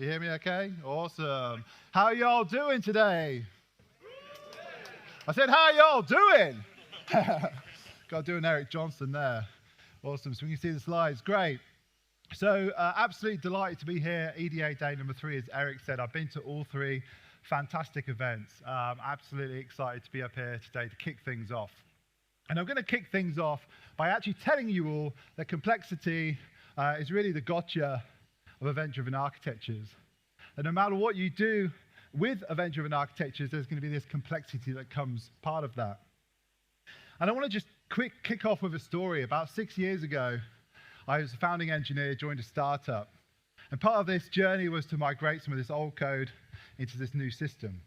You hear me okay? Awesome. How are y'all doing today? I said, how are y'all doing? Got to do an Eric Johnson there. Awesome. So we can see the slides. Great. So absolutely delighted to be here. EDA day number 3, as Eric said. I've been to all 3 fantastic events. Absolutely excited to be up here today to kick things off. And I'm going to kick things off by actually telling you all that complexity is really the gotcha of event-driven architectures. And no matter what you do with event-driven architectures, there's going to be this complexity that comes part of that. And I want to just kick off with a story. About 6 years ago, I was a founding engineer, joined a startup. And part of this journey was to migrate some of this old code into this new system.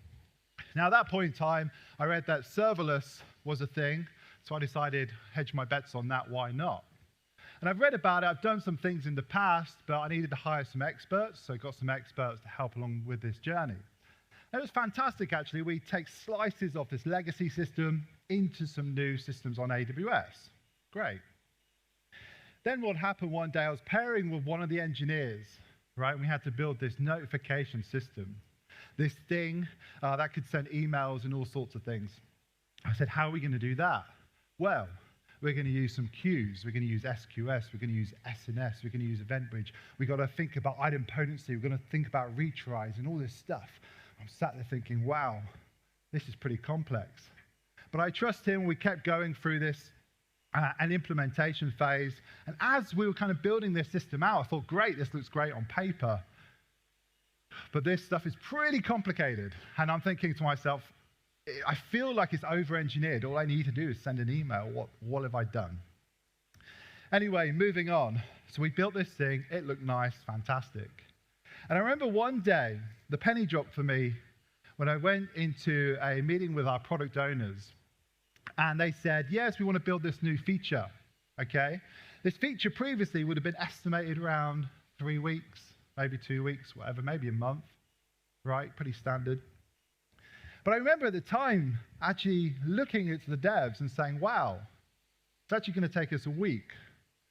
Now, at that point in time, I read that serverless was a thing, so I decided, hedge my bets on that, why not? And I've read about it, I've done some things in the past, but I needed to hire some experts, so I got some experts to help along with this journey. And it was fantastic, actually. We take slices of this legacy system into some new systems on AWS. Great. Then what happened one day, I was pairing with one of the engineers, right? And we had to build this notification system, this thing that could send emails and all sorts of things. I said, how are we going to do that? Well, we're going to use some queues. We're going to use SQS. We're going to use SNS. We're going to use EventBridge. We've got to think about idempotency. We're going to think about retries and all this stuff. I'm sat there thinking, wow, this is pretty complex. But I trust him. We kept going through this an implementation phase. And as we were kind of building this system out, I thought, great, this looks great on paper. But this stuff is pretty complicated. And I'm thinking to myself, I feel like it's over-engineered. All I need to do is send an email. What have I done? Anyway, moving on. So we built this thing. It looked nice, fantastic. And I remember one day, the penny dropped for me when I went into a meeting with our product owners. And they said, yes, we want to build this new feature. Okay? This feature previously would have been estimated around 3 weeks, maybe 2 weeks, whatever, maybe a month. Right? Pretty standard. But I remember at the time actually looking at the devs and saying, wow, it's actually going to take us a week.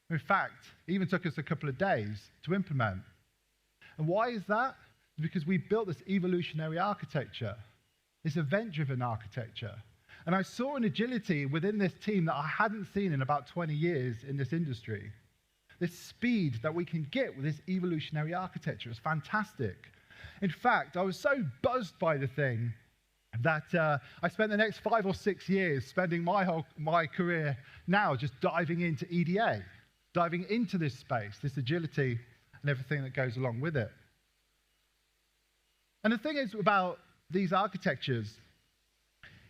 In fact, it even took us a couple of days to implement. And why is that? Because we built this evolutionary architecture, this event-driven architecture. And I saw an agility within this team that I hadn't seen in about 20 years in this industry. This speed that we can get with this evolutionary architecture is fantastic. In fact, I was so buzzed by the thing that I spent the next 5 or 6 years spending my career now just diving into EDA, diving into this space, this agility, and everything that goes along with it. And the thing is about these architectures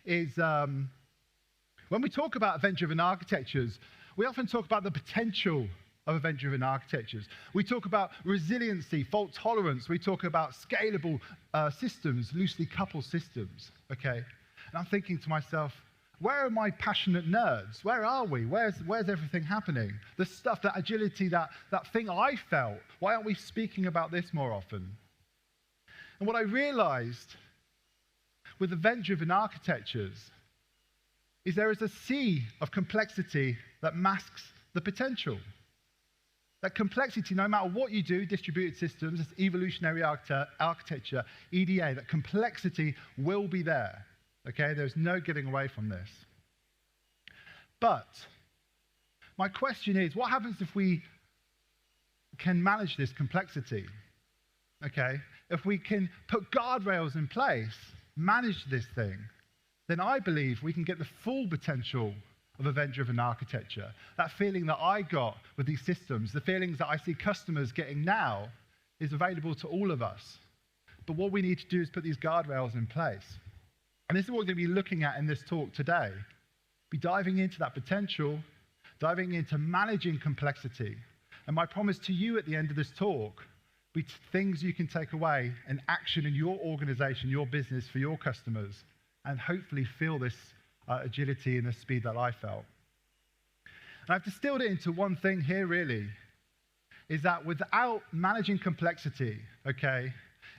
is when we talk about event-driven architectures, we often talk about the potential of event-driven architectures. We talk about resiliency, fault tolerance. We talk about scalable systems, loosely coupled systems, okay? And I'm thinking to myself, where are my passionate nerds? Where are we? Where's everything happening? The stuff, that agility, that thing I felt. Why aren't we speaking about this more often? And what I realized with event-driven architectures is there is a sea of complexity that masks the potential. That complexity, no matter what you do, distributed systems, this evolutionary architecture, EDA, that complexity will be there. Okay, there's no getting away from this. But my question is, what happens if we can manage this complexity? Okay, if we can put guardrails in place, manage this thing, then I believe we can get the full potential of event-driven architecture. That feeling that I got with these systems, the feelings that I see customers getting now, is available to all of us. But what we need to do is put these guardrails in place. And this is what we're going to be looking at in this talk today. Be diving into that potential, diving into managing complexity. And my promise to you at the end of this talk, be things you can take away and action in your organization, your business, for your customers, and hopefully feel this agility and the speed that I felt. And I've distilled it into one thing here, really, is that without managing complexity, okay,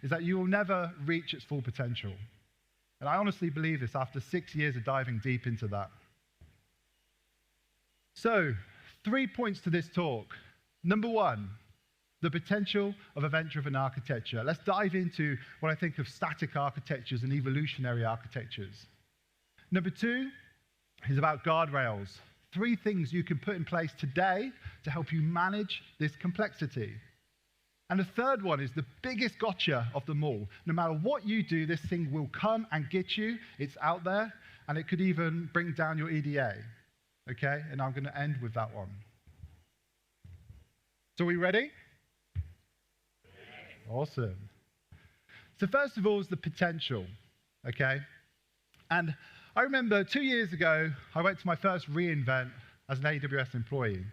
is that you will never reach its full potential. And I honestly believe this after 6 years of diving deep into that. So, 3 points to this talk. Number one, the potential of event-driven architecture. Let's dive into what I think of static architectures and evolutionary architectures. Number 2 is about guardrails. 3 things you can put in place today to help you manage this complexity. And the third one is the biggest gotcha of them all. No matter what you do, this thing will come and get you. It's out there, and it could even bring down your EDA. Okay? And I'm going to end with that one. So are we ready? Awesome. So first of all is the potential. Okay? And I remember 2 years ago, I went to my first re:Invent as an AWS employee.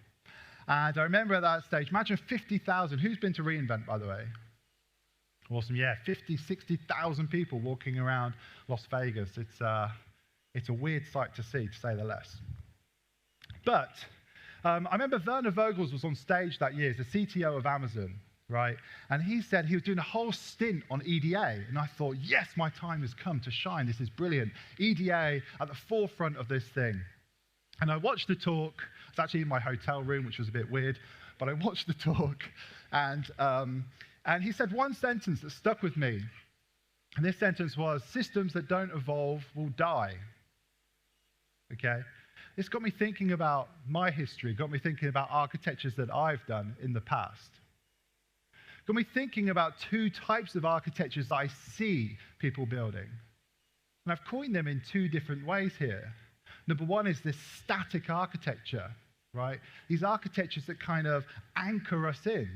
And I remember at that stage, imagine 50,000. Who's been to re:Invent, by the way? Awesome, yeah, 50, 60,000 people walking around Las Vegas. It's a weird sight to see, to say the less. But I remember Werner Vogels was on stage that year, as the CTO of Amazon, right? And he said he was doing a whole stint on EDA. And I thought, yes, my time has come to shine. This is brilliant. EDA at the forefront of this thing. And I watched the talk. It's actually in my hotel room, which was a bit weird, but I watched the talk, and he said one sentence that stuck with me, and this sentence was, systems that don't evolve will die. Okay? This got me thinking about my history, got me thinking about architectures that I've done in the past. Got me thinking about 2 types of architectures that I see people building. And I've coined them in 2 different ways here. Number 1 is this static architecture, right? These architectures that kind of anchor us in.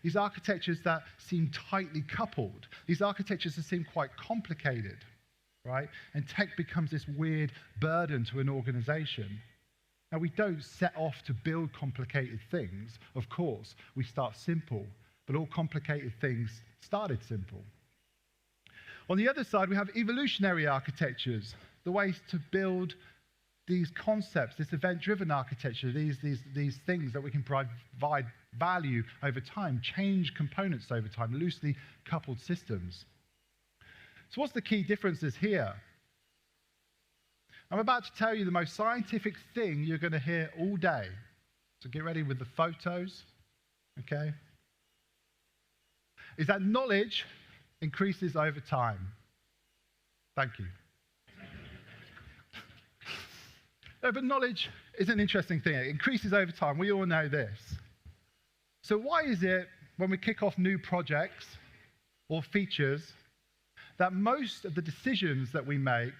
These architectures that seem tightly coupled. These architectures that seem quite complicated, right? And tech becomes this weird burden to an organization. Now, we don't set off to build complicated things, of course. We start simple, but all complicated things started simple. On the other side, we have evolutionary architectures, the ways to build these concepts, this event-driven architecture, these things that we can provide value over time, change components over time, loosely coupled systems. So what's the key differences here? I'm about to tell you the most scientific thing you're going to hear all day. So get ready with the photos, okay? Is that knowledge increases over time. Thank you. No, but knowledge is an interesting thing. It increases over time. We all know this. So why is it when we kick off new projects or features that most of the decisions that we make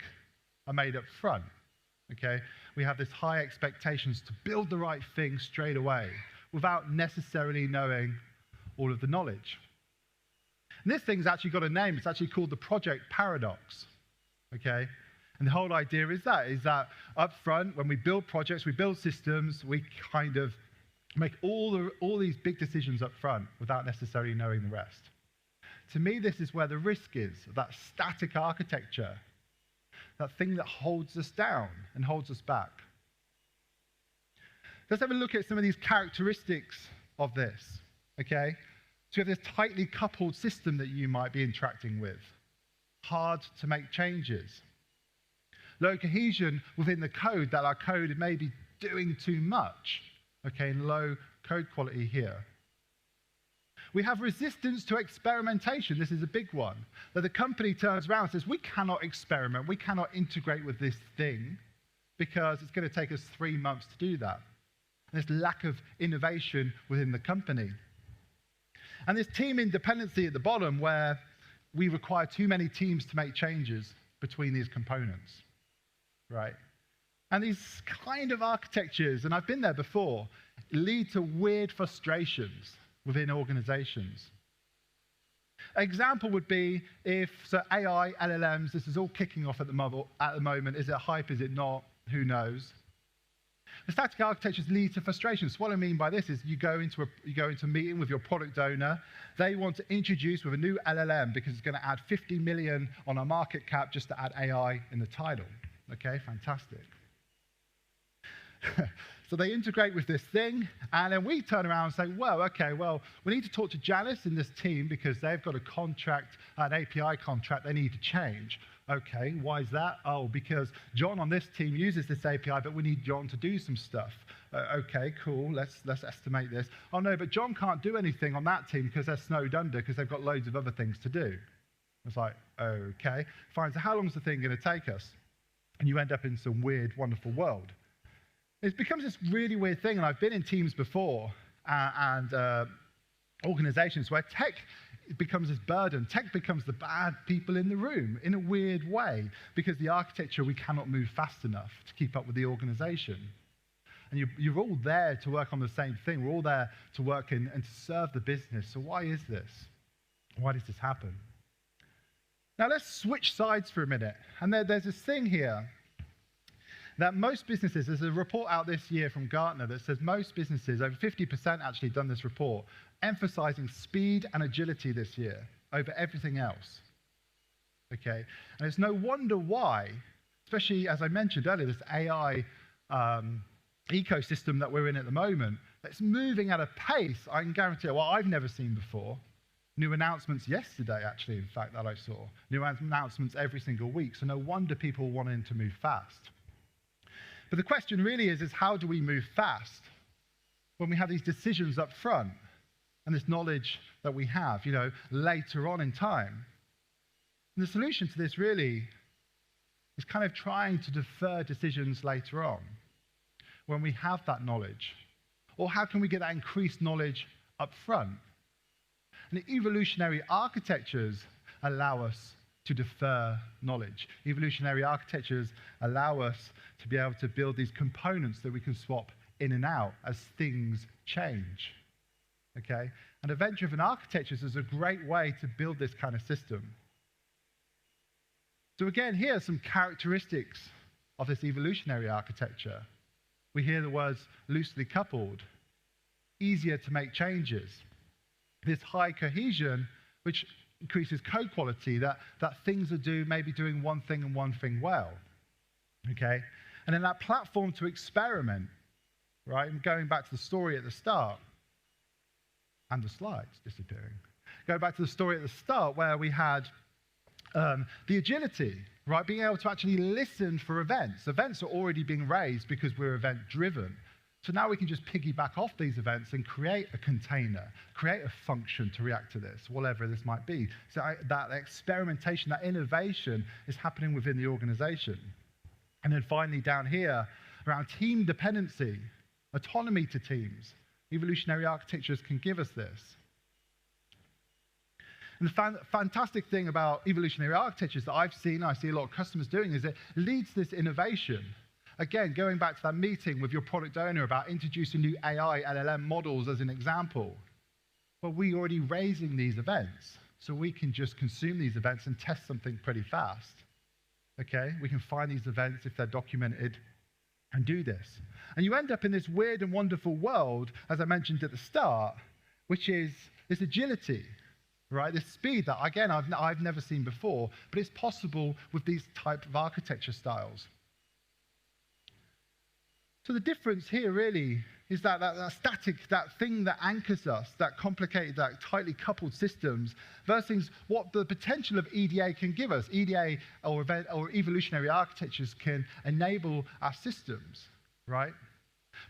are made up front? Okay? We have this high expectations to build the right thing straight away without necessarily knowing all of the knowledge. And this thing's actually got a name. It's actually called the project paradox. Okay? And the whole idea is that up front, when we build projects, we build systems, we kind of make all these big decisions up front without necessarily knowing the rest. To me, this is where the risk is, that static architecture, that thing that holds us down and holds us back. Let's have a look at some of these characteristics of this, okay? So we have this tightly coupled system that you might be interacting with. Hard to make changes. Low cohesion within the code, that our code may be doing too much, okay, and low code quality here. We have resistance to experimentation. This is a big one. That the company turns around and says, we cannot experiment, we cannot integrate with this thing because it's going to take us 3 months to do that. And this lack of innovation within the company. And this team independency at the bottom where we require too many teams to make changes between these components. Right? And these kind of architectures, and I've been there before, lead to weird frustrations within organizations. An example would be if, so AI, LLMs, this is all kicking off at the moment. Is it hype? Is it not? Who knows? The static architectures lead to frustrations. What I mean by this is you go into a meeting with your product owner. They want to introduce with a new LLM because it's going to add 50 million on our market cap just to add AI in the title. Okay, fantastic. So they integrate with this thing, and then we turn around and say, well, okay, well, we need to talk to Janice in this team because they've got a contract, an API contract they need to change. Okay, why is that? Oh, because John on this team uses this API, but we need John to do some stuff. Okay, cool, let's estimate this. Oh no, but John can't do anything on that team because they're snowed under because they've got loads of other things to do. It's like, okay, fine, so how long is the thing going to take us? And you end up in some weird, wonderful world. It becomes this really weird thing, and I've been in teams before and organizations where tech becomes this burden. Tech becomes the bad people in the room in a weird way because the architecture, we cannot move fast enough to keep up with the organization. And you're all there to work on the same thing. We're all there to work and to serve the business. So why is this? Why does this happen? Now let's switch sides for a minute. And there's this thing here that most businesses, there's a report out this year from Gartner that says most businesses, over 50% actually done this report, emphasizing speed and agility this year over everything else. Okay? And it's no wonder why, especially as I mentioned earlier, this AI ecosystem that we're in at the moment, it's moving at a pace I can guarantee, well, I've never seen before. New announcements yesterday, actually, in fact, that I saw. New announcements every single week, so no wonder people wanting to move fast. But the question really is how do we move fast when we have these decisions up front and this knowledge that we have, later on in time? And the solution to this really is kind of trying to defer decisions later on when we have that knowledge. Or how can we get that increased knowledge up front? And the evolutionary architectures allow us to defer knowledge. Evolutionary architectures allow us to be able to build these components that we can swap in and out as things change. Okay? And event-driven architectures is a great way to build this kind of system. So again, here are some characteristics of this evolutionary architecture. We hear the words loosely coupled, easier to make changes, this high cohesion, which increases code quality, that things are maybe doing one thing and one thing well. Okay? And then that platform to experiment, right? And going back to the story at the start, and the slides disappearing. Go back to the story at the start where we had the agility, right? Being able to actually listen for events. Events are already being raised because we're event-driven. So now we can just piggyback off these events and create a container, create a function to react to this, whatever this might be. So that experimentation, that innovation is happening within the organization. And then finally down here, around team dependency, autonomy to teams. Evolutionary architectures can give us this. And the fantastic thing about evolutionary architectures that I've seen, I see a lot of customers doing, is it leads this innovation. Again, going back to that meeting with your product owner about introducing new AI, LLM models as an example. Well, we're already raising these events, so we can just consume these events and test something pretty fast. Okay? We can find these events if they're documented and do this. And you end up in this weird and wonderful world, as I mentioned at the start, which is this agility, right? This speed that, again, I've never seen before, but it's possible with these type of architecture styles. So the difference here really is that static, that thing that anchors us, that complicated, that tightly coupled systems, versus what the potential of EDA can give us. EDA or evolutionary architectures can enable our systems, right?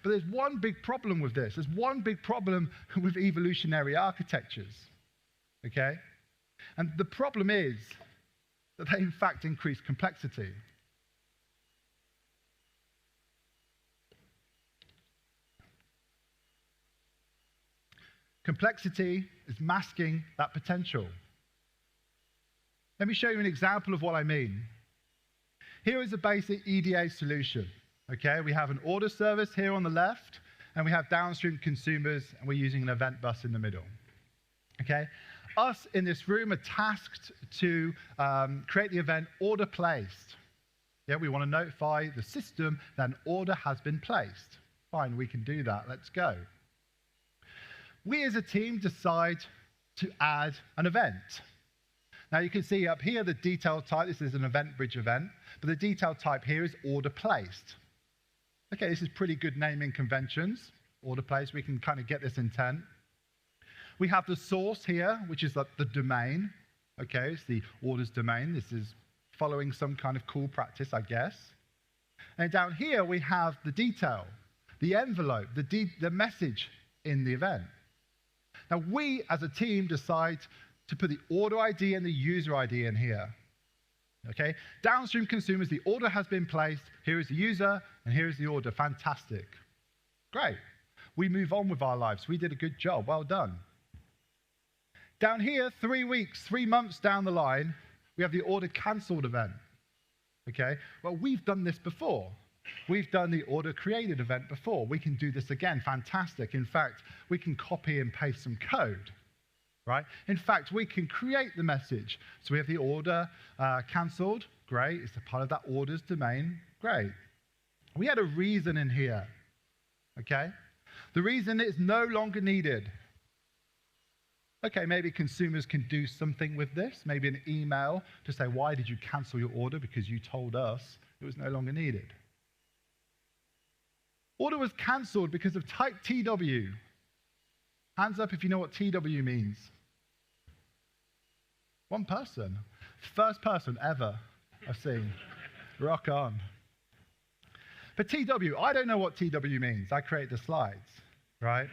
But there's one big problem with this. There's one big problem with evolutionary architectures, okay? And the problem is that they, in fact, increase complexity. Complexity is masking that potential. Let me show you an example of what I mean. Here is a basic EDA solution. Okay, we have an order service here on the left, and we have downstream consumers, and we're using an event bus in the middle. Okay, us in this room are tasked to create the event order placed. Yeah, we want to notify the system that an order has been placed. Fine, we can do that. Let's go. We as a team decide to add an event. Now you can see up here the detail type. This is an event bridge event, but the detail type here is order placed. Okay, this is pretty good naming conventions. Order place, we can kind of get this intent. We have the source here, which is like the domain. Okay, it's the order's domain. This is following some kind of cool practice, I guess. And down here, we have the detail, the envelope, the message in the event. Now, we as a team decide to put the order ID and the user ID in here. Okay, downstream consumers, the order has been placed. Here is the user, and here is the order. Fantastic. Great. We move on with our lives. We did a good job. Well done. Down here, 3 weeks, 3 months down the line, we have the order cancelled event. Okay, well, we've done this before. We've done the order created event before. We can do this again. Fantastic. In fact, we can copy and paste some code. Right? In fact, we can create the message. So we have the order cancelled. Great. It's a part of that order's domain. Great. We had a reason in here. Okay? The reason is no longer needed. Okay, maybe consumers can do something with this. Maybe an email to say, why did you cancel your order? Because you told us it was no longer needed. Order was cancelled because of type TW. Hands up if you know what TW means. One person. First person ever I've seen. Rock on. But TW, I don't know what TW means. I create the slides, right?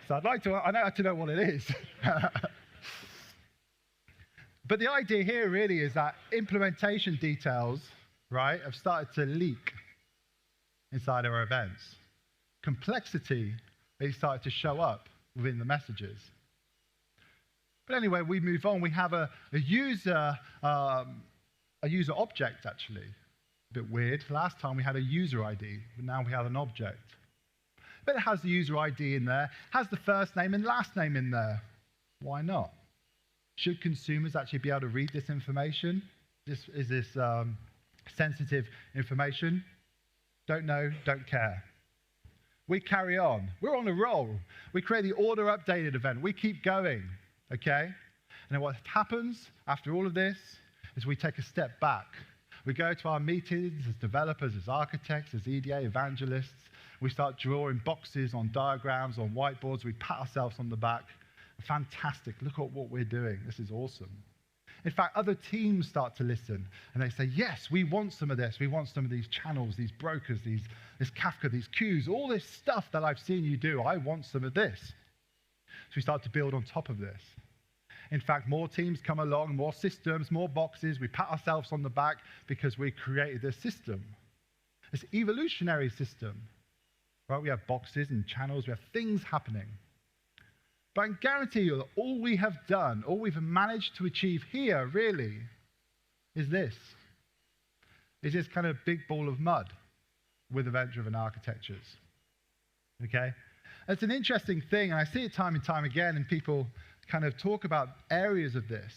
So I'd like to know what it is. But the idea here really is that implementation details, right, have started to leak inside our events. Complexity, they started to show up within the messages. But anyway, we move on. We have a user object, actually. A bit weird. Last time we had a user ID, but now we have an object. But it has the user ID in there, has the first name and last name in there. Why not? Should consumers actually be able to read this information? Is this sensitive information? Don't know, don't care. We carry on. We're on a roll. We create the order updated event. We keep going. Okay? And then what happens after all of this is we take a step back. We go to our meetings as developers, as architects, as EDA evangelists. We start drawing boxes on diagrams, on whiteboards. We pat ourselves on the back. Fantastic. Look at what we're doing. This is awesome. In fact, other teams start to listen, and they say, yes, we want some of this. We want some of these channels, these brokers, this Kafka, these queues, all this stuff that I've seen you do. I want some of this. So we start to build on top of this. In fact, more teams come along, more systems, more boxes. We pat ourselves on the back because we created this system, this evolutionary system. Right? We have boxes and channels. We have things happening. But I can guarantee you that all we have done, all we've managed to achieve here, really, is this. Is this kind of big ball of mud with event-driven architectures. Okay? It's an interesting thing, and I see it time and time again, and people kind of talk about areas of this.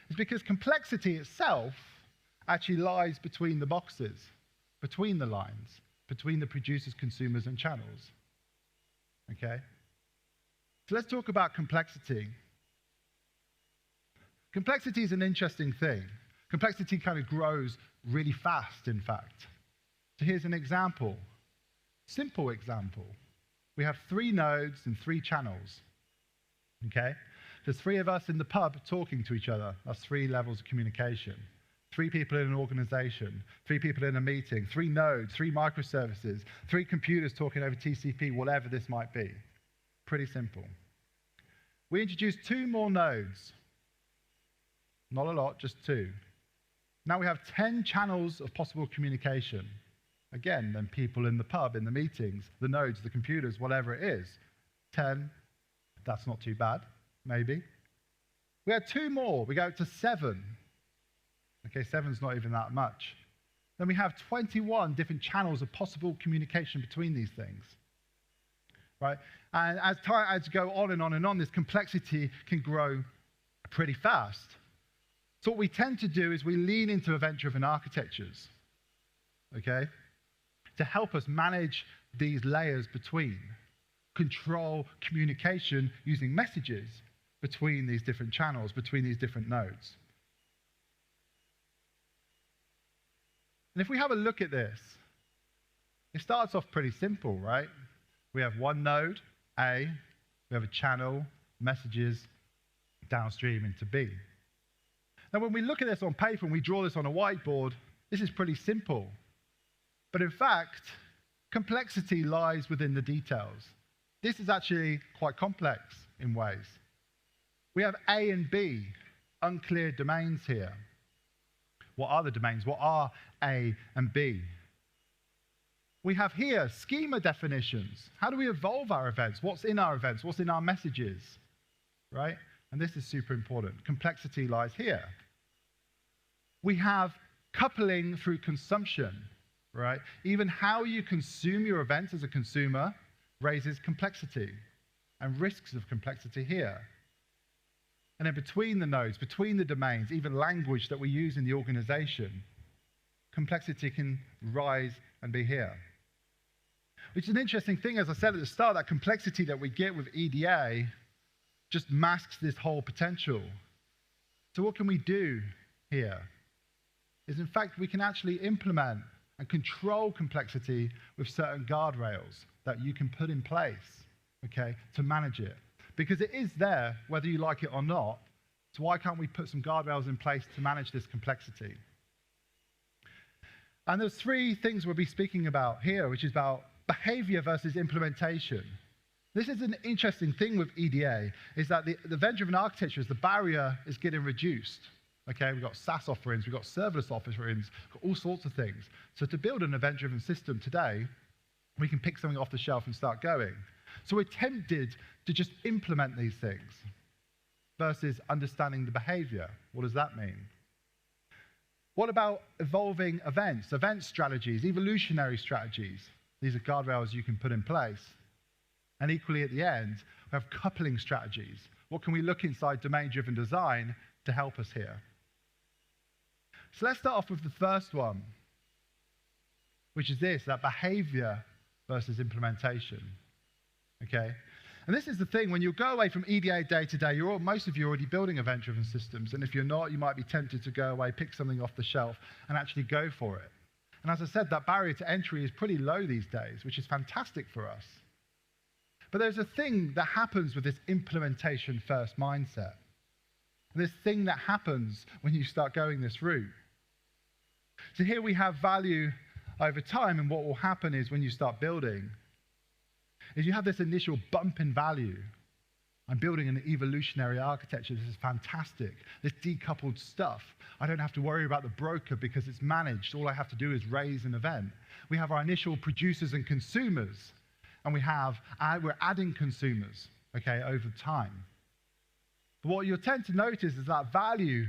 It's because complexity itself actually lies between the boxes, between the lines, between the producers, consumers, and channels. Okay? So let's talk about complexity. Complexity is an interesting thing. Complexity kind of grows really fast, in fact. So here's an example. Simple example. We have 3 nodes and 3 channels. Okay? There's 3 of us in the pub talking to each other. That's 3 levels of communication. 3 people in an organization, 3 people in a meeting, 3 nodes, 3 microservices, 3 computers talking over TCP, whatever this might be. Pretty simple. We introduced 2 more nodes. Not a lot, just 2. Now we have 10 channels of possible communication. Again, then people in the pub, in the meetings, the nodes, the computers, whatever it is. 10, that's not too bad, maybe. We had 2 more. We go to 7. Okay, 7's not even that much. Then we have 21 different channels of possible communication between these things. Right? And as you go on and on and on, this complexity can grow pretty fast. So what we tend to do is we lean into event-driven architectures, okay, to help us manage these layers between, control communication using messages between these different channels, between these different nodes. And if we have a look at this, It starts off pretty simple, right? We have one node, A, we have a channel, messages, downstream into B. Now, when we look at this on paper and we draw this on a whiteboard, this is pretty simple. But in fact, complexity lies within the details. This is actually quite complex in ways. We have A and B, unclear domains here. What are the domains? What are A and B? We have here schema definitions. How do we evolve our events? What's in our events? What's in our messages? Right? And this is super important. Complexity lies here. We have coupling through consumption. Right? Even how you consume your events as a consumer raises complexity and risks of complexity here. And then between the nodes, between the domains, even language that we use in the organization, complexity can rise and be here. Which is an interesting thing, as I said at the start, that complexity that we get with EDA just masks this whole potential. So what can we do here? Is in fact we can actually implement and control complexity with certain guardrails that you can put in place, okay, to manage it. Because it is there, whether you like it or not, so why can't we put some guardrails in place to manage this complexity? And there's three things we'll be speaking about here, which is about behavior versus implementation. This is an interesting thing with EDA, is that the event-driven architecture, the barrier is getting reduced. Okay, we've got SaaS offerings, we've got serverless offerings, we've got all sorts of things. So to build an event-driven system today, we can pick something off the shelf and start going. So we're tempted to just implement these things versus understanding the behavior. What does that mean? What about evolving events, event strategies, evolutionary strategies? These are guardrails you can put in place. And equally at the end, we have coupling strategies. What can we look inside domain-driven design to help us here? So let's start off with the first one, which is this, that behavior versus implementation. Okay? And this is the thing, when you go away from EDA day to day, most of you are already building event-driven systems, and if you're not, you might be tempted to go away, pick something off the shelf, and actually go for it. And as I said, that barrier to entry is pretty low these days, which is fantastic for us. But there's a thing that happens with this implementation-first mindset. This thing that happens when you start going this route. So here we have value over time, and what will happen is when you start building, is you have this initial bump in value. I'm building an evolutionary architecture. This is fantastic. This decoupled stuff. I don't have to worry about the broker because it's managed. All I have to do is raise an event. We have our initial producers and consumers, and we're adding consumers, okay, over time. But what you'll tend to notice is that value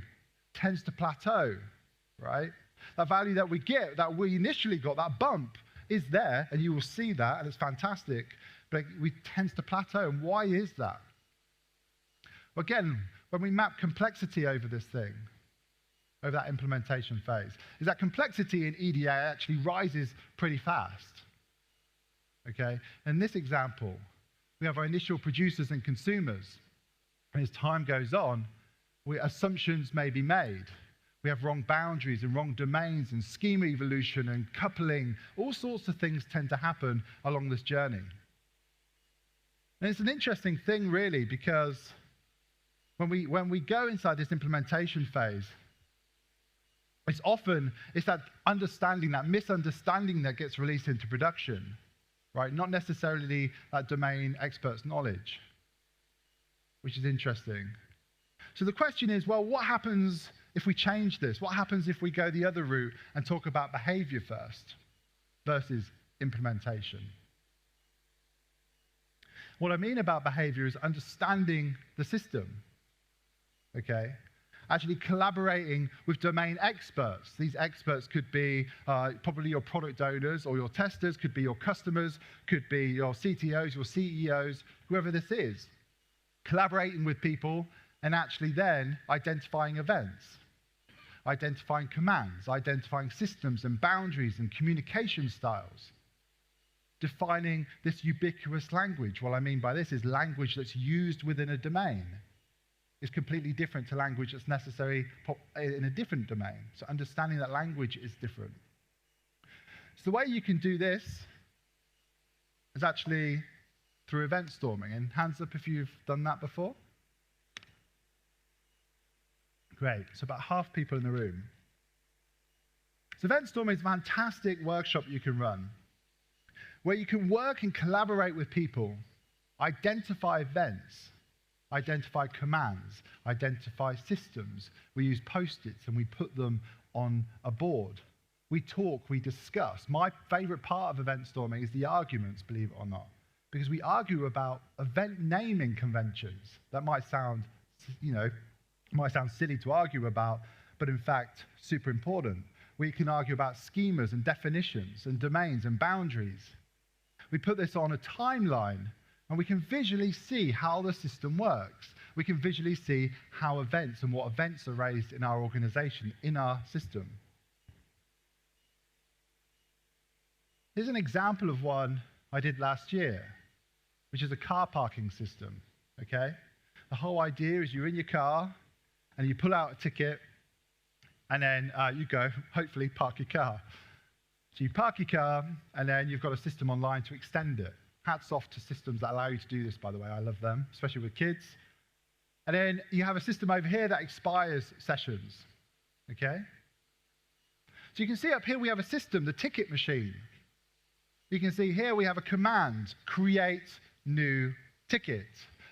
tends to plateau, right? That value that we get, that we initially got, that bump, is there, and you will see that, and it's fantastic, but it tends to plateau. And why is that? Well, again, when we map complexity over this thing, over that implementation phase, is that complexity in EDA actually rises pretty fast. Okay? In this example, we have our initial producers and consumers. And as time goes on, assumptions may be made. We have wrong boundaries and wrong domains and schema evolution and coupling. All sorts of things tend to happen along this journey. And it's an interesting thing, really, because when we go inside this implementation phase, it's that understanding, that misunderstanding that gets released into production, right? Not necessarily that domain expert's knowledge, which is interesting. So the question is, well, what happens if we change this? What happens if we go the other route and talk about behavior first versus implementation? What I mean about behavior is understanding the system, okay? Actually collaborating with domain experts. These experts could be probably your product owners or your testers, could be your customers, could be your CTOs, your CEOs, whoever this is. Collaborating with people and actually then identifying events, identifying commands, identifying systems and boundaries and communication styles. Defining this ubiquitous language. What I mean by this is language that's used within a domain is completely different to language that's necessary in a different domain. So understanding that language is different. So the way you can do this is actually through event storming. And hands up if you've done that before. Great. So about half people in the room. So event storming is a fantastic workshop you can run, where you can work and collaborate with people, identify events, identify commands, identify systems. We use Post-its and we put them on a board. We talk, we discuss. My favorite part of event storming is the arguments, believe it or not, because we argue about event naming conventions. That might sound, silly to argue about, but in fact, super important. We can argue about schemas and definitions and domains and boundaries. We put this on a timeline, and we can visually see how the system works. We can visually see how events and what events are raised in our organization, in our system. Here's an example of one I did last year, which is a car parking system, okay? The whole idea is you're in your car, and you pull out a ticket, and then you go, hopefully, park your car. So you park your car, and then you've got a system online to extend it. Hats off to systems that allow you to do this, by the way. I love them, especially with kids. And then you have a system over here that expires sessions, okay? So you can see up here we have a system, the ticket machine. You can see here we have a command, create new ticket.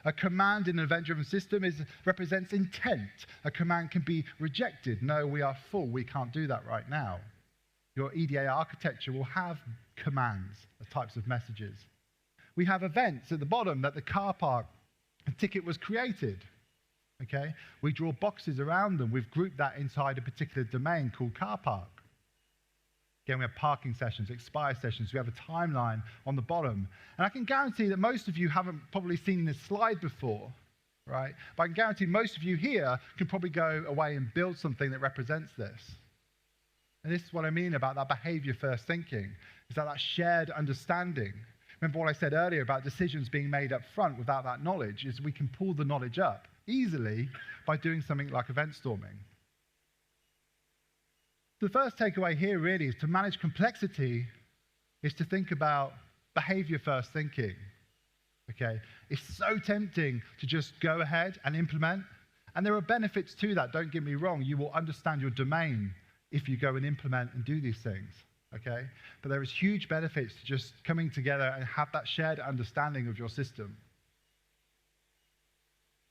A command in an event-driven system represents intent. A command can be rejected. No, we are full. We can't do that right now. Your EDA architecture will have commands as types of messages. We have events at the bottom that the car park ticket was created. Okay? We draw boxes around them. We've grouped that inside a particular domain called car park. Again, we have parking sessions, expire sessions. We have a timeline on the bottom. And I can guarantee that most of you haven't probably seen this slide before, right? But I can guarantee most of you here can probably go away and build something that represents this. And this is what I mean about that behavior-first thinking, is that shared understanding. Remember what I said earlier about decisions being made up front without that knowledge, is we can pull the knowledge up easily by doing something like event storming. The first takeaway here really is to manage complexity is to think about behavior-first thinking, okay? It's so tempting to just go ahead and implement, and there are benefits to that, don't get me wrong. You will understand your domain if you go and implement and do these things, okay? But there is huge benefits to just coming together and have that shared understanding of your system.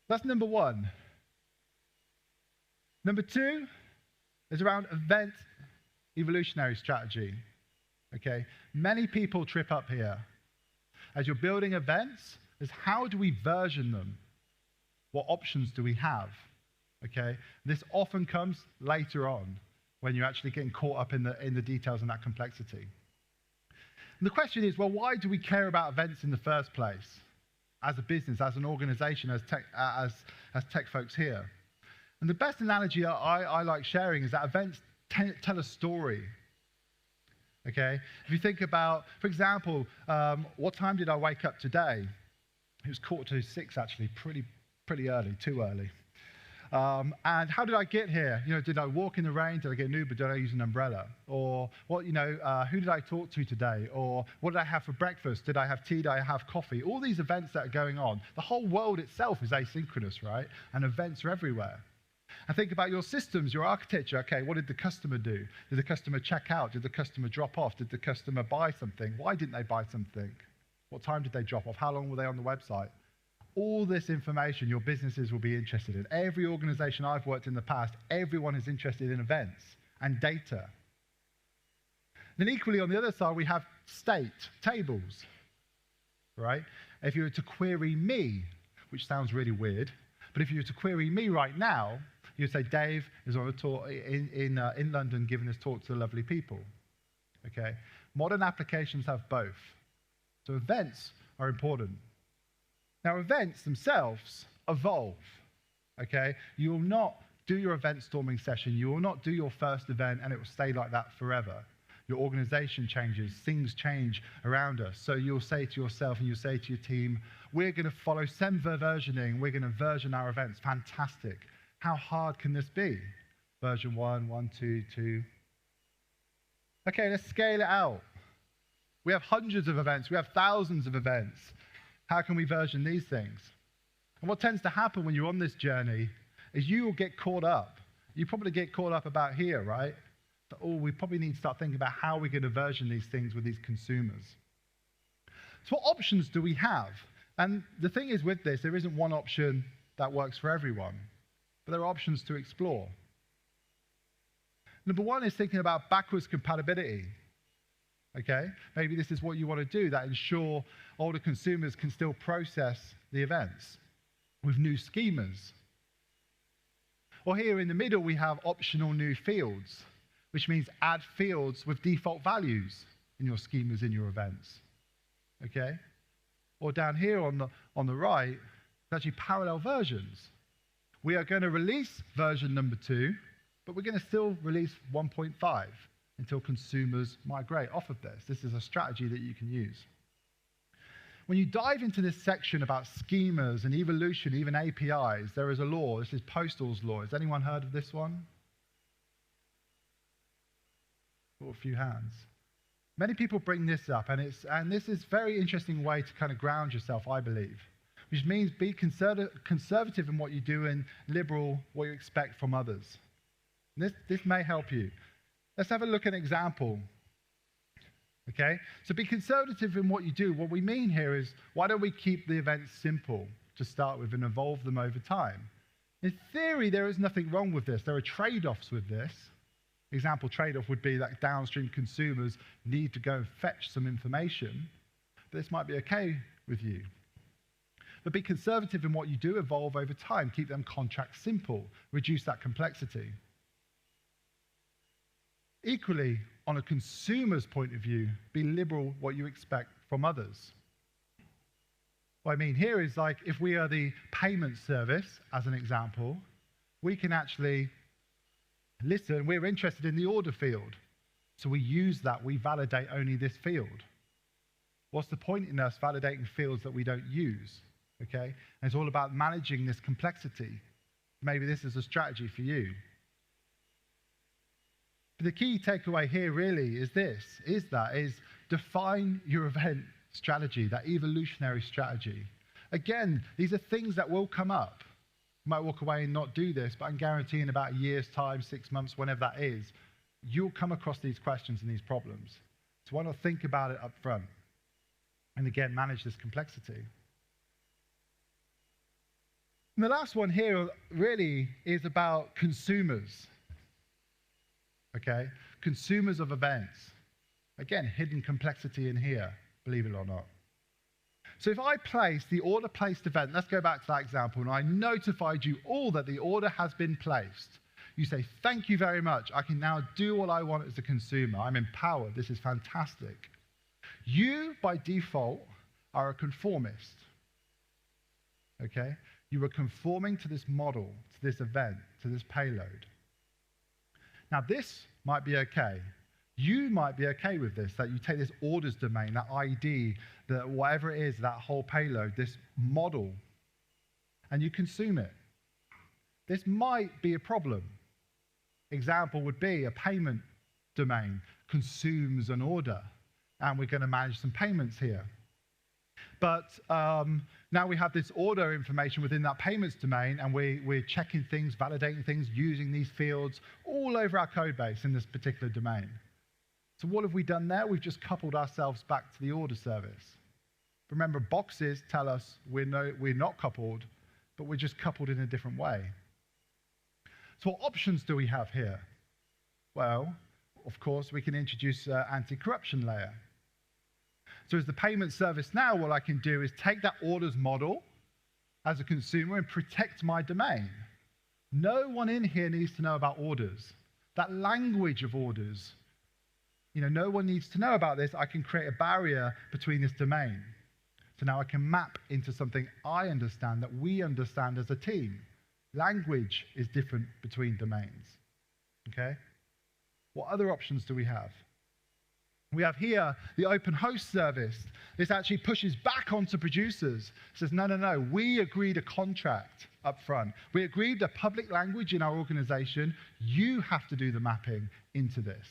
That's number one. Number two is around event evolutionary strategy, okay? Many people trip up here. As you're building events, is how do we version them? What options do we have, okay? This often comes later on when you're actually getting caught up in the details and that complexity. And the question is, well, why do we care about events in the first place? As a business, as an organization, as tech folks here. And the best analogy I like sharing is that events tell a story, okay? If you think about, for example, what time did I wake up today? It was 6:45, actually, pretty early, too early. And how did I get here? Did I walk in the rain? Did I get an Uber? Did I use an umbrella? Or what? Who did I talk to today? Or what did I have for breakfast? Did I have tea? Did I have coffee? All these events that are going on. The whole world itself is asynchronous, right? And events are everywhere. And think about your systems, your architecture. Okay, what did the customer do? Did the customer check out? Did the customer drop off? Did the customer buy something? Why didn't they buy something? What time did they drop off? How long were they on the website? All this information your businesses will be interested in. Every organization I've worked in the past, everyone is interested in events and data. Then equally on the other side, we have state, tables, right? If you were to query me, which sounds really weird, but if you were to query me right now, you'd say, Dave is on a tour in London giving this talk to the lovely people, okay? Modern applications have both. So events are important. Now, events themselves evolve, okay? You will not do your event storming session. You will not do your first event and it will stay like that forever. Your organization changes. Things change around us. So you'll say to yourself and you'll say to your team, we're going to follow Semver versioning. We're going to version our events. Fantastic. How hard can this be? Version 1, 1, 2, 2. Okay, let's scale it out. We have hundreds of events. We have thousands of events. How can we version these things? And what tends to happen when you're on this journey is you will get caught up. You probably get caught up about here, right? So, oh, we probably need to start thinking about how we're going to version these things with these consumers. So what options do we have? And the thing is with this, there isn't one option that works for everyone, but there are options to explore. Number one is thinking about backwards compatibility. Okay? Maybe this is what you want to do, that ensure older consumers can still process the events with new schemas. Or here in the middle, we have optional new fields, which means add fields with default values in your schemas in your events. Okay? Or down here on the right, it's actually parallel versions. We are going to release version number 2, but we're going to still release 1.5 until consumers migrate off of this. This is a strategy that you can use. When you dive into this section about schemas and evolution, even APIs, there is a law. This is Postal's law. Has anyone heard of this one? Oh, a few hands. Many people bring this up, and this is a very interesting way to kind of ground yourself, I believe, which means be conservative in what you do and liberal what you expect from others. And this may help you. Let's have a look at an example. Okay? So be conservative in what you do. What we mean here is, why don't we keep the events simple to start with and evolve them over time? In theory, there is nothing wrong with this. There are trade-offs with this. Example trade-off would be that downstream consumers need to go and fetch some information. But this might be okay with you. But be conservative in what you do, evolve over time. Keep them contracts simple. Reduce that complexity. Equally, on a consumer's point of view, be liberal what you expect from others. What I mean here is, like, if we are the payment service, as an example, we can actually listen, we're interested in the order field. So we use that, we validate only this field. What's the point in us validating fields that we don't use? Okay? And it's all about managing this complexity. Maybe this is a strategy for you. But the key takeaway here really is define your event strategy, that evolutionary strategy. Again, these are things that will come up. You might walk away and not do this, but I'm guaranteeing in about a year's time, 6 months, whenever that is, you'll come across these questions and these problems. So why not think about it up front? And again, manage this complexity. And the last one here really is about consumers. Okay? Consumers of events. Again, hidden complexity in here, believe it or not. So if I place the order placed event, let's go back to that example, and I notified you all that the order has been placed. You say, thank you very much. I can now do what I want as a consumer. I'm empowered. This is fantastic. You, by default, are a conformist. Okay? You are conforming to this model, to this event, to this payload. Now, this might be okay. You might be okay with this, that you take this orders domain, that ID, that whatever it is, that whole payload, this model, and you consume it. This might be a problem. Example would be a payment domain consumes an order, and we're going to manage some payments here. But now we have this order information within that payments domain, and we're checking things, validating things, using these fields all over our code base in this particular domain. So what have we done there? We've just coupled ourselves back to the order service. Remember, boxes tell us we're not coupled, but we're just coupled in a different way. So what options do we have here? Well, of course, we can introduce an anti-corruption layer. So as the payment service now, what I can do is take that orders model as a consumer and protect my domain. No one in here needs to know about orders. That language of orders, no one needs to know about this. I can create a barrier between this domain. So now I can map into something I understand, that we understand as a team. Language is different between domains. Okay? What other options do we have? We have here the open host service. This actually pushes back onto producers. It says, no, we agreed a contract up front. We agreed a public language in our organization. You have to do the mapping into this.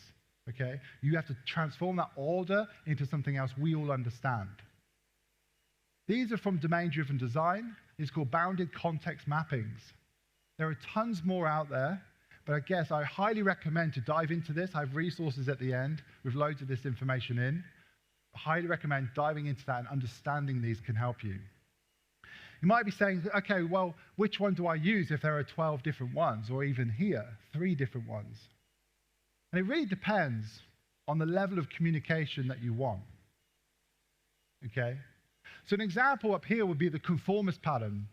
Okay? You have to transform that order into something else we all understand. These are from domain-driven design. It's called bounded context mappings. There are tons more out there, but I guess I highly recommend to dive into this. I have resources at the end with loads of this information in. I highly recommend diving into that and understanding these can help you. You might be saying, okay, well, which one do I use if there are 12 different ones, or even here, 3 different ones? And it really depends on the level of communication that you want. Okay? So an example up here would be the conformist pattern.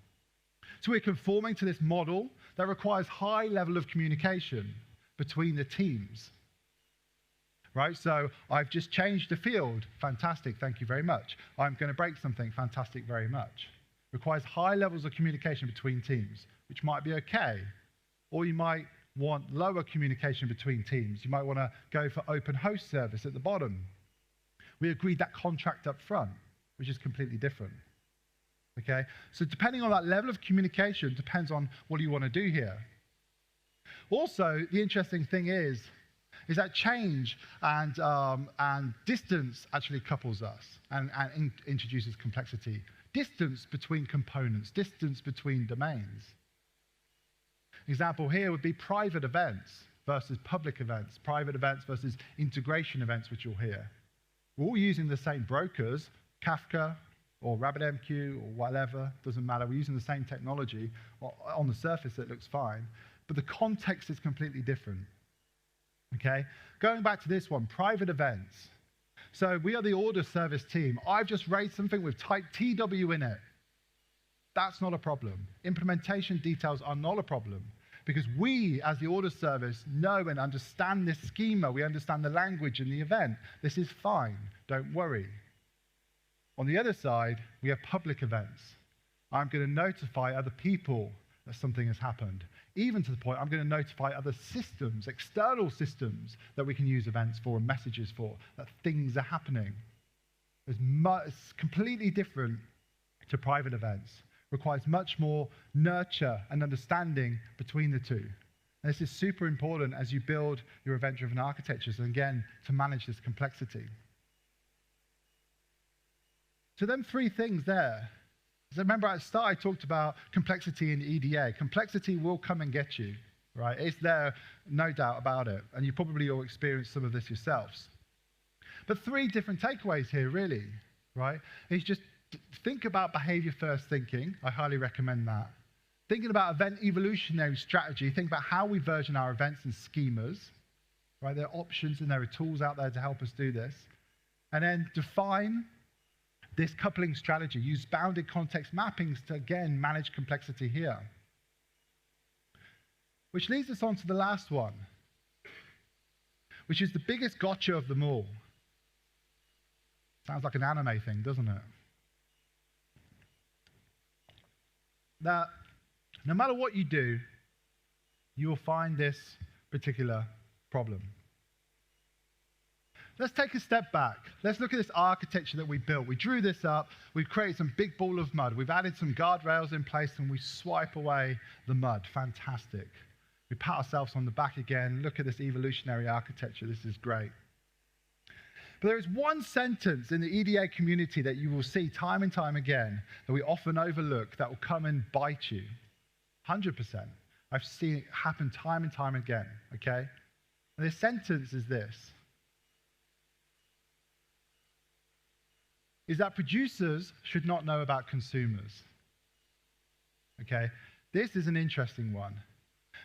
So we're conforming to this model that requires high level of communication between the teams. Right? So I've just changed the field. Fantastic, thank you very much. I'm going to break something. Fantastic, very much. Requires high levels of communication between teams, which might be okay. Or you might want lower communication between teams. You might want to go for open host service at the bottom. We agreed that contract up front, which is completely different. Okay? So depending on that level of communication depends on what you want to do here. Also, the interesting thing is that change and distance actually couples us and introduces complexity. Distance between components, distance between domains. Example here would be private events versus public events, private events versus integration events, which you'll hear. We're all using the same brokers, Kafka or RabbitMQ or whatever, doesn't matter. We're using the same technology. On the surface, it looks fine, but the context is completely different. Okay? Going back to this one, private events. So we are the order service team. I've just raised something with type TW in it. That's not a problem. Implementation details are not a problem because we, as the order service, know and understand this schema. We understand the language in the event. This is fine. Don't worry. On the other side, we have public events. I'm going to notify other people that something has happened. Even to the point, I'm going to notify other systems, external systems, that we can use events for and messages for, that things are happening. It's completely different to private events. Requires much more nurture and understanding between the two. And this is super important as you build your event-driven architectures, and again, to manage this complexity. So them 3 things there. So remember at the start I talked about complexity in EDA. Complexity will come and get you, right? It's there, no doubt about it. And you probably all experienced some of this yourselves. But 3 different takeaways here, really, right? It's just think about behavior-first thinking. I highly recommend that. Thinking about event evolutionary strategy. Think about how we version our events and schemas, right? There are options and there are tools out there to help us do this. And then define this coupling strategy. Use bounded context mappings to, again, manage complexity here. Which leads us on to the last one, which is the biggest gotcha of them all. Sounds like an anime thing, doesn't it? That no matter what you do, you will find this particular problem. Let's take a step back. Let's look at this architecture that we built. We drew this up. We've created some big ball of mud. We've added some guardrails in place, and we swipe away the mud. Fantastic. We pat ourselves on the back again. Look at this evolutionary architecture. This is great. But there is one sentence in the EDA community that you will see time and time again that we often overlook that will come and bite you. 100%. I've seen it happen time and time again, okay? And this sentence is this. Is that producers should not know about consumers. Okay? This is an interesting one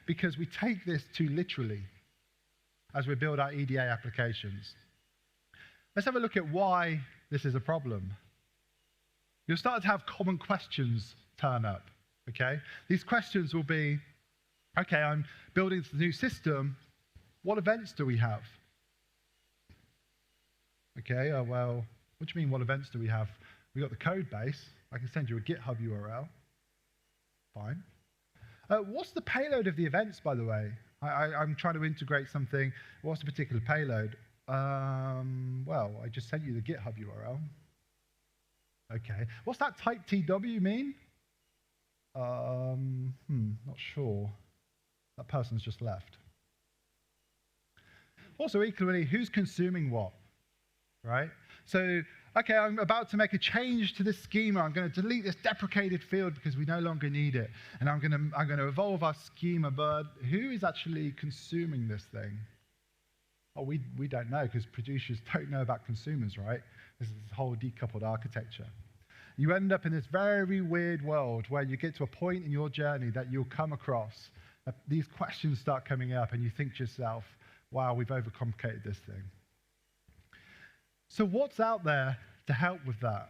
because we take this too literally as we build our EDA applications. Let's have a look at why this is a problem. You'll start to have common questions turn up, okay? These questions will be, okay, I'm building this new system. What events do we have? Okay, well, what do you mean, what events do we have? We got the code base. I can send you a GitHub URL. Fine. What's the payload of the events, by the way? I'm trying to integrate something. What's the particular payload? Well, I just sent you the GitHub URL. Okay. What's that type TW mean? Not sure. That person's just left. also equally, who's consuming what, right? So, okay, I'm about to make a change to this schema. I'm going to delete this deprecated field because we no longer need it. And I'm going to evolve our schema, but who is actually consuming this thing? Oh, we don't know, because producers don't know about consumers, right? This is this whole decoupled architecture. You end up in this very weird world where you get to a point in your journey that you'll come across. These questions start coming up, and you think to yourself, wow, we've overcomplicated this thing. So what's out there to help with that?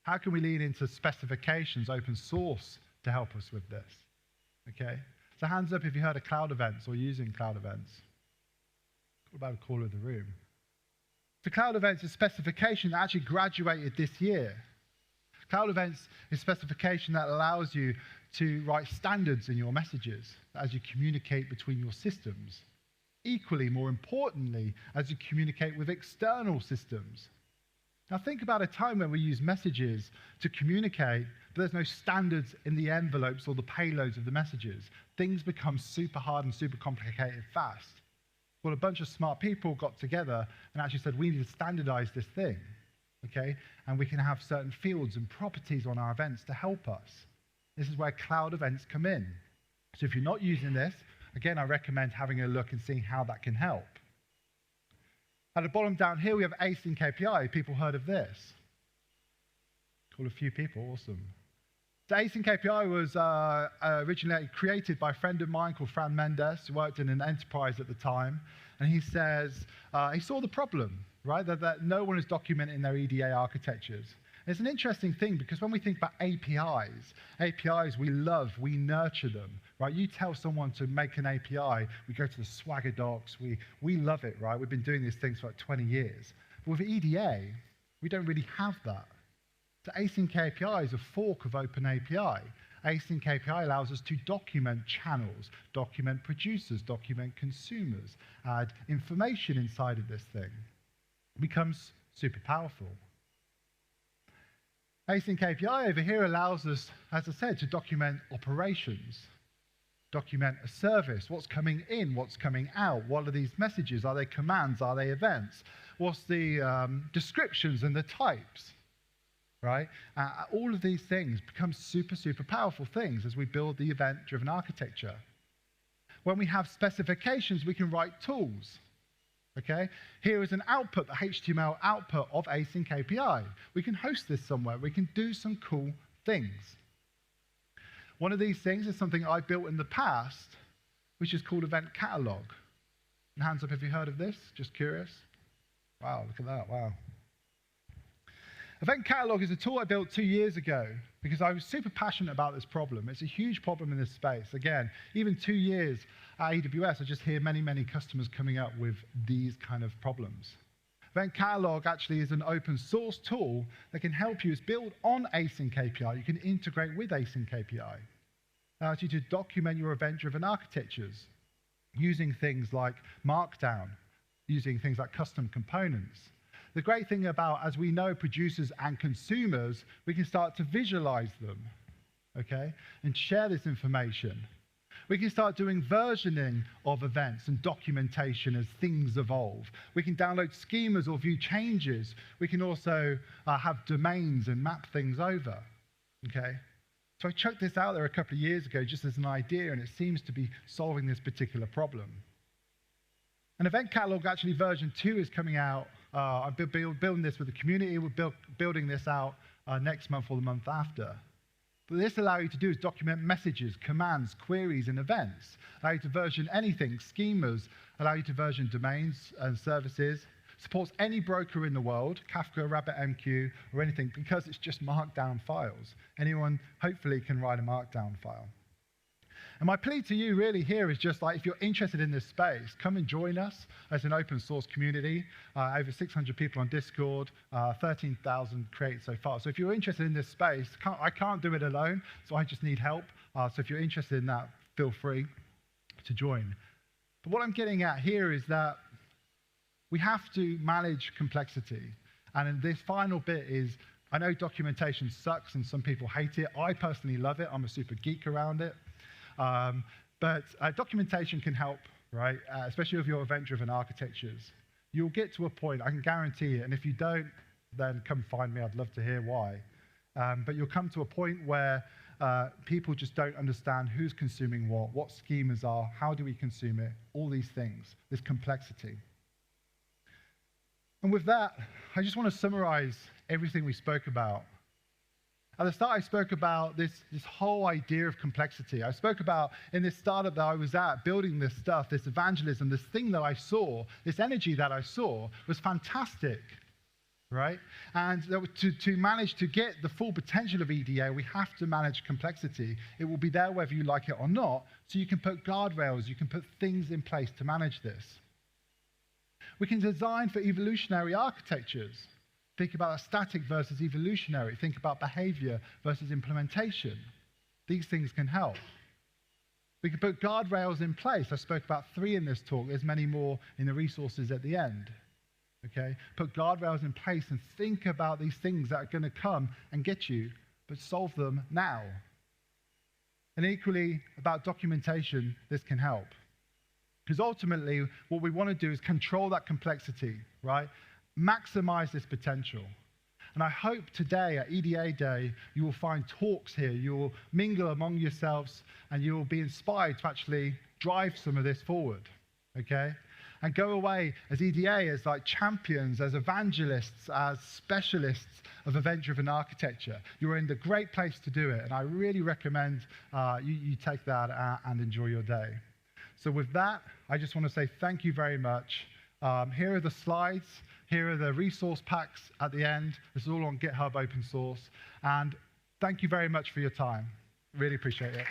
How can we lean into specifications, open source, to help us with this? Okay, so hands up if you heard of cloud events or using cloud events. What about a call of the room? So cloud events is specification that actually graduated this year. Cloud events is specification that allows you to write standards in your messages as you communicate between your systems. Equally, more importantly, as you communicate with external systems. Now think about a time when we use messages to communicate, but there's no standards in the envelopes or the payloads of the messages. Things become super hard and super complicated fast. Well, a bunch of smart people got together and actually said, we need to standardize this thing, okay? And we can have certain fields and properties on our events to help us. This is where cloud events come in. So if you're not using this, again, I recommend having a look and seeing how that can help. At the bottom down here, we have async API. People heard of this? Call a few people, awesome. So async API was originally created by a friend of mine called Fran Mendes, who worked in an enterprise at the time. And he says, he saw the problem, right? That no one is documenting their EDA architectures. It's an interesting thing because when we think about APIs we love, we nurture them, right? You tell someone to make an API, we go to the Swagger docs, we love it, right? We've been doing these things for like 20 years. But with EDA, we don't really have that. So async API is a fork of OpenAPI. Async API allows us to document channels, document producers, document consumers, add information inside of this thing. It becomes super powerful. Async API over here allows us, as I said, to document operations, document a service, what's coming in, what's coming out, what are these messages, are they commands, are they events, what's the descriptions and the types, right? All of these things become super, super powerful things as we build the event-driven architecture. When we have specifications, we can write tools. Okay? Here is an output, the HTML output of async API. We can host this somewhere. We can do some cool things. One of these things is something I built in the past, which is called Event Catalog. And hands up if you heard of this, just curious. Wow, look at that, wow. Event Catalog is a tool I built 2 years ago because I was super passionate about this problem. It's a huge problem in this space. Again, even 2 years at AWS, I just hear many, many customers coming up with these kind of problems. Event Catalog actually is an open source tool that can help you. It's built on async API. You can integrate with async API. It allows you to document your event-driven architectures using things like Markdown, using things like custom components. The great thing about, as we know, producers and consumers, we can start to visualize them, okay, and share this information. We can start doing versioning of events and documentation as things evolve. We can download schemas or view changes. We can also have domains and map things over, okay? So I chucked this out there a couple of years ago just as an idea, and it seems to be solving this particular problem. And Event Catalog, actually version 2 is coming out. I'm building this with the community. We're building this out next month or the month after. But this allows you to do is document messages, commands, queries, and events. Allow you to version anything, schemas, allow you to version domains and services. Supports any broker in the world, Kafka, RabbitMQ, or anything, because it's just markdown files. Anyone, hopefully, can write a markdown file. And my plea to you really here is just like, if you're interested in this space, come and join us as an open source community. Over 600 people on Discord, 13,000 created so far. So if you're interested in this space, I can't do it alone, so I just need help. So if you're interested in that, feel free to join. But what I'm getting at here is that we have to manage complexity. And in this final bit is, I know documentation sucks and some people hate it. I personally love it. I'm a super geek around it. But documentation can help right? Especially with your event-driven architectures. You'll get to a point, I can guarantee it, and if you don't, then come find me. I'd love to hear why. But you'll come to a point where people just don't understand who's consuming what schemas are, how do we consume it, all these things, this complexity. And with that, I just want to summarize everything we spoke about. At the start, I spoke about this whole idea of complexity. I spoke about in this startup that I was at, building this stuff, this evangelism, this thing that I saw, this energy that I saw was fantastic, right? And to manage to get the full potential of EDA, we have to manage complexity. It will be there whether you like it or not, so you can put guardrails, you can put things in place to manage this. We can design for evolutionary architectures. Think about static versus evolutionary. Think about behavior versus implementation. These things can help. We can put guardrails in place. I spoke about 3 in this talk. There's many more in the resources at the end. Okay? Put guardrails in place and think about these things that are going to come and get you, but solve them now. And equally, about documentation, this can help. Because ultimately, what we want to do is control that complexity, right? Maximize this potential. And I hope today at EDA Day, you will find talks here, you will mingle among yourselves, and you will be inspired to actually drive some of this forward, okay? And go away as EDA, as like champions, as evangelists, as specialists of event-driven architecture. You're in the great place to do it, and I really recommend you take that and enjoy your day. So with that, I just want to say thank you very much. Here are the slides. Here are the resource packs at the end. This is all on GitHub open source. And thank you very much for your time. Really appreciate it.